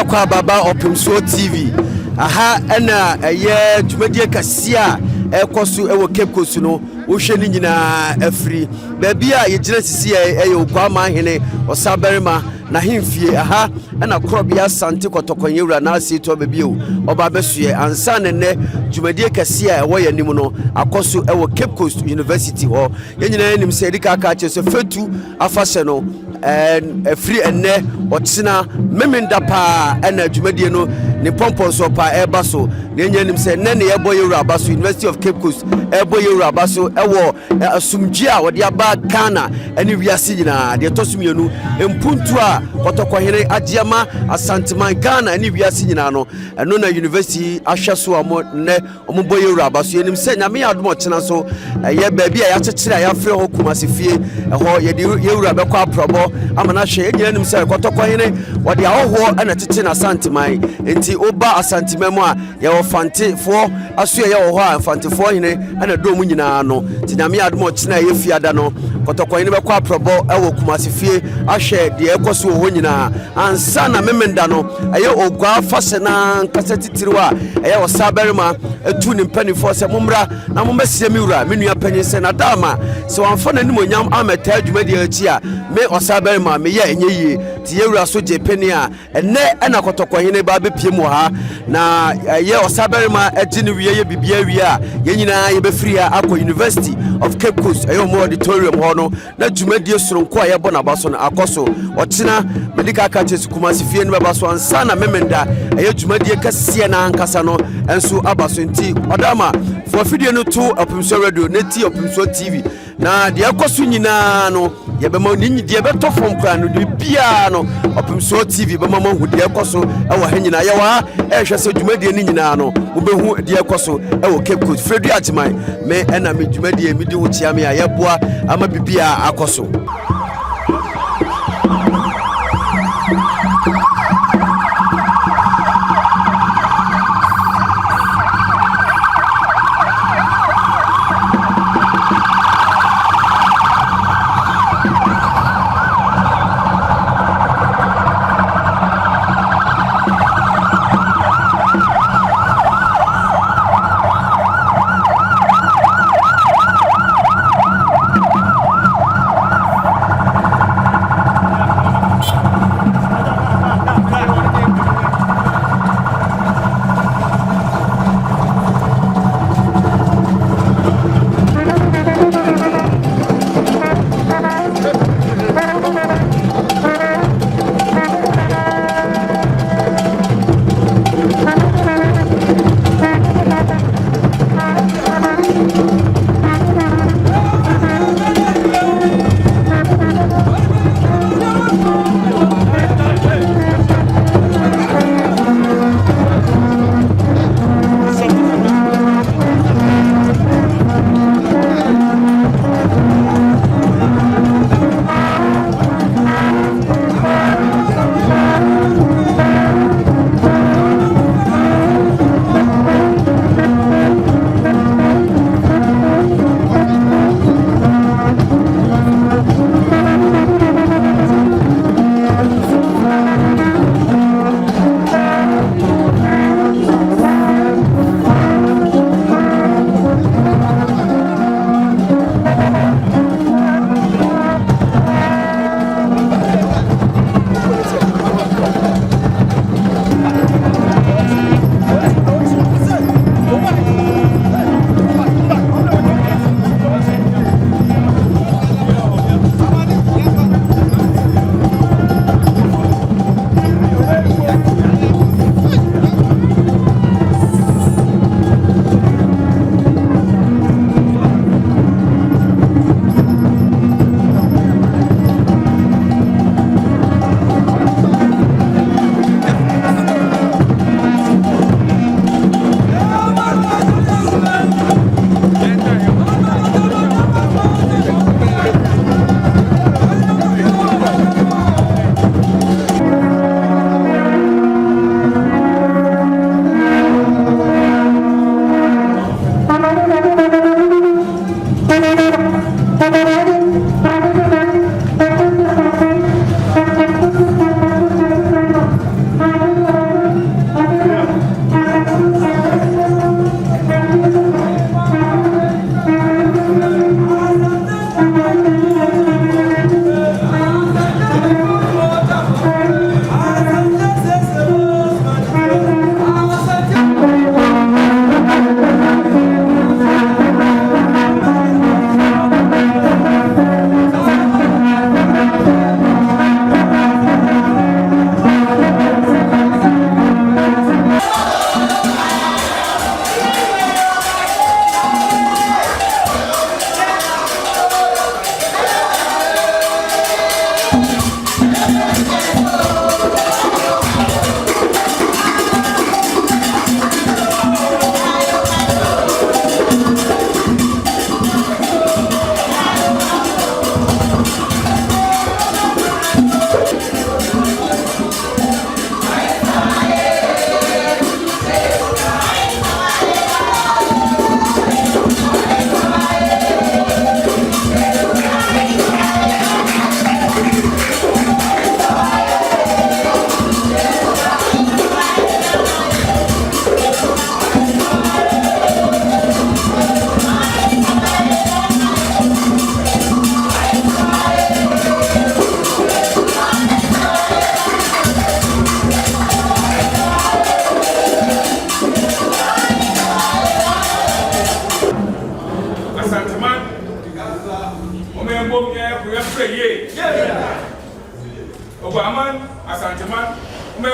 kwa baba Opemsuo TV aha ena eye dwumadie kasia ekoso ewo Cape Coast no wo hwe ni nyina afri baabi a yegyina sisi eye Oguamanhene osabarima na hemfie aha ena korobia Asante kotokonyewura na asito babio oba besuye ansa ne dwumadie kasia ewo yanim no akoso ewo Cape Coast University ho yenyina nim se edika aka cheso fetu afase no free enne otsena memenda pa ena dwumadie no ne pompon so pa eba so ne nyanim se ne yebo yewura abaso University of Cape Coast ebo yewura abaso ewo asumdji a wode aba Ghana ene wiase nyina de tosumienu empuntu a kotokohene agiama Asantehene Ghana ene wiase nyina no eno na university ahweso amo ne ombo yewura abaso yenim se nyame adom okyena so ye baabi a ya kyekere a ya frɛ ho kumasefie ho ye de yewura bekɔ aprobo amana hwe enyanim se kotokohene wode ahoho ena tete na Asantehene enti oba Asantehene mu a ye ofante fo aso ye wo ho a fante fo hene ena do mu nyina no ti nyame adom okyena ye fiada no kotokohene bekɔ aprobo ewo kumasefie ahwe de ekoso ho nyina ansa na memenda no eye ogwa fase na nkasa titiriwa eye osabarima etu ne mpanifo se momra na mombasie miwura menua panyin se na dama se wanfa na nimonyam ameta adwumadi achi a me osabarima me ye enye yie ti yewura so je pani a enne ena kotokohene ba bepie mu ha na ye osabarima agi ne wiye bibia wie a ye nyina ye befiri a akọ University of Cape Coast eye mo auditorium ho no na dwumadi soronko a ye bo na baso na akoso okyena medical catches kumasefie ne baso ansa na memenda eye dwumadi kasie na ankasa no enso abaso nti odama for video no to Opemsuo radio neti Opemsuo TV na de akoso nyina no ye be ma ni de be to fom kra no de bia no Opemsuo TV be ma hu de akoso e wo ha nyina ye wa ehwe se dwumadi ni nyina no wo be hu de akoso e wo Cape Coast Fredu Ajiman me ena me dwumadi mi di wo chia me a ye boa ama bibia akoso.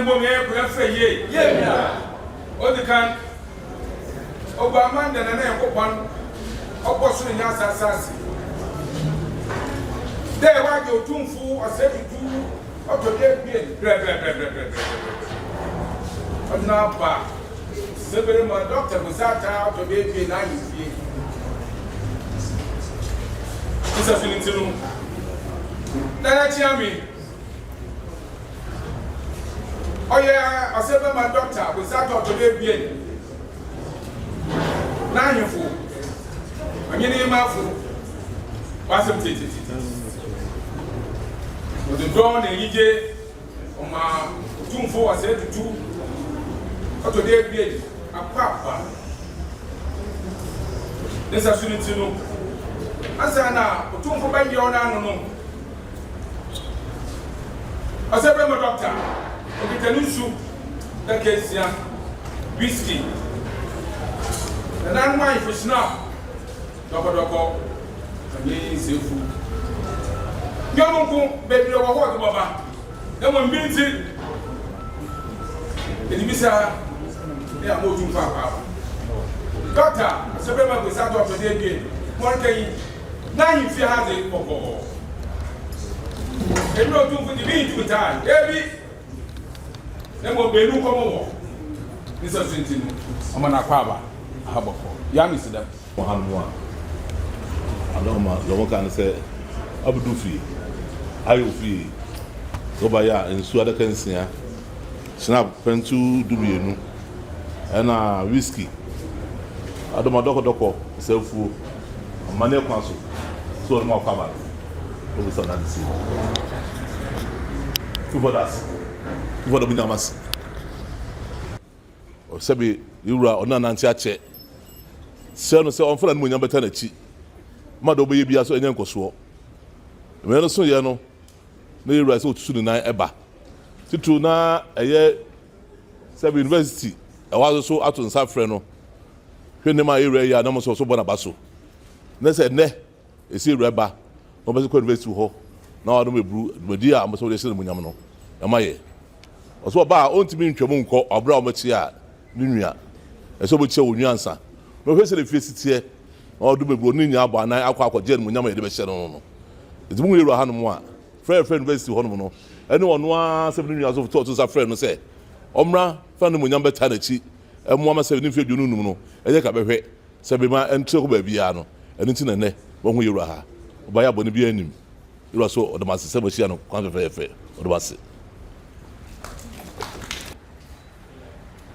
Nembo me ye. Yeah. All the can Oguamanhene and Ekopon Oposu in Asasi. There were your Tumfu or 72 up to get I'm now back. Several my doctor was out to be 90 feet. This has been into room. Then I tell me. Oh, yeah, I said, my doctor was out to be 9 fool. I'm getting my fool. What's the ticket? With the drone and EJ on my 2 4 I said to 2 up to be a papa. This has been into room. I said, now, 2 for baby on no. I said, my doctor. Okay, can you shoot that case here? Whiskey. And I'm wine for snap. Doko, and ye is food. Young uncle, baby, over what, Baba? Then one means it. The Missa, they are moving far. Doctor, I said, remember, we start off today again. One can now you feel how they go. And no do for the beat to time, baby. Then we'll be no come over. This is something. I'm an aquaba. How about Yami said that? Mohammed. I don't know. The one can say, Abu Dufi, Ayufi, Sobaya, and Suada Kensia, Snap, Pentu, Dubienu, and whiskey. I don't know, Doko, self food, money council, so more cover. Over some other sea. For us. For the Minamas. Or Sabi, you were on an anti-check. Sell no on for and when you're better. Mado baby as any uncle swore. When I saw Yano, may rise out to the night Eba. Tituna a year Sabi University. I was also out on San Freno. When my area, I almost also Bonabasso. They said, Ne, a sea reba. Nobody could invest to her. Now I don't be brew, but dear, I must always say Munamano. Am I? Also, about own to me in Chamunko or Brown Matia, Nunia, and so much you answer. No, here's the face here, or do be Brunia by night, Aqua Jen Munama, the Besson. It's only Rahanua, fair friend, West to Honomo. Anyone wants 7 years of thoughts as a friend, say, Omra, found Munamba Tanachi, and Mama 7 feet, you know, and they can be Sabima and Choco Babiano, and it's in a net, when we raha. By a Bonibianim, you are so, or the Master Sebastiano, Contra or the Master.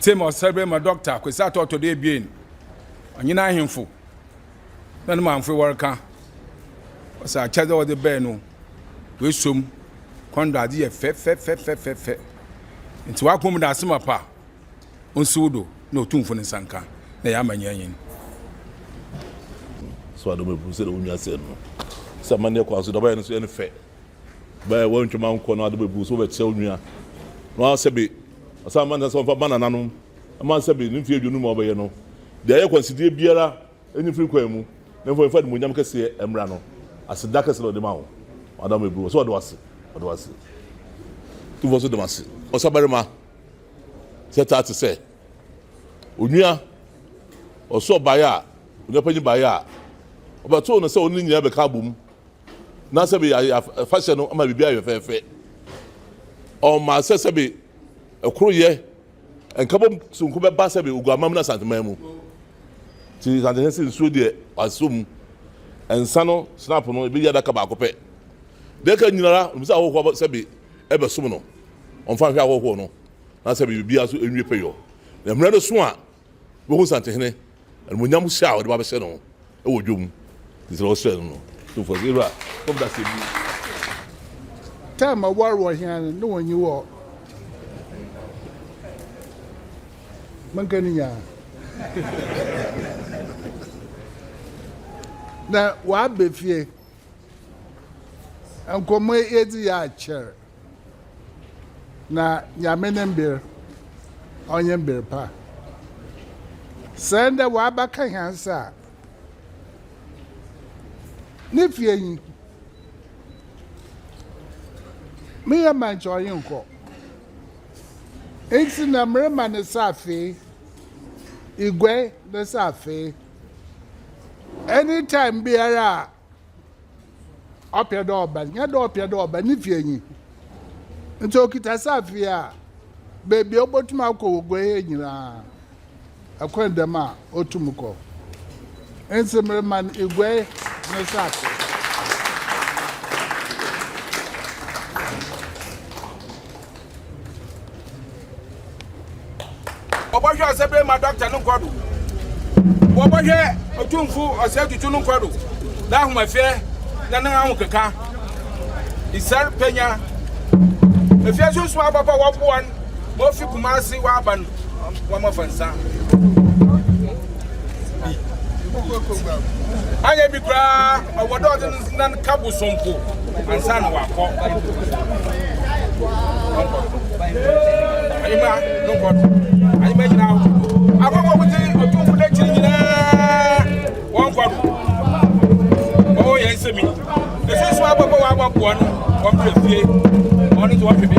Tim or celebrate my doctor, because I thought today being, and you know him for. None man for worker. Was I charge over the beno? We sum, Conrad, dear, fe. Into our woman that summer pa. Unsudo, no tomb for the Sanka. They are my yen. So I don't know when you said no. Some money across the way and any fair. By one to Mount Corner, the boots over Chelmia. No, I said, some man has one for bananum. A man said, in field you know more by you know. The air consider Biera, any free quemu, never in fact, Munyamka say, Emrano, as the darkest of the mouth. Madame Bruce, what was it? What was it? Two was the mass. Or Sabarima set out to say, Unia or so by ya, Unapan by ya. But so no so only near the cabum. Now say a fashion on my baby fair. Or my sasabi a courier and couple soon come back Basabi Oguamanhene Asantehene. She is Asantehene Swede assume and Sano snap on the other cabaco. They can you know about Sabi ever sumono on 5 hours no. Now say be as in repair. The Mrado Swan was Asantehene and when you shout about Seno, oh, you. This is also no. For zero, come back to you. Time a war here, no one you are. Mancania. Now, what be fear? And come here, the chair. Now, Yamenem beer, onion beer pa. Send the Wabaka answer. Nifie me and my joy uncle. It's in the Merman Safi, Igwe, the Safi. Anytime be a up your door, but you up your door, but if you and so it has Safia, baby, about Mako, go ahead, a quendama, Otumuko. And some Merman Igwe, the Safi. Obohwe asebe ma doctor no kwado. Obohwe otumfu osetutu no kwado. Da homa fe na nan ahu keka. Isar penya. Efia so so ababa woboan. Mo fi kumasi wa aban wa mafansa. Anya bi kra owodo nan kabo sompo. Ansa na wakọ. Ayima no kwado. I imagine now. I want to tell you to let you one quarter. Oh, yes, me. The first one, I want one to the only to want to be ba.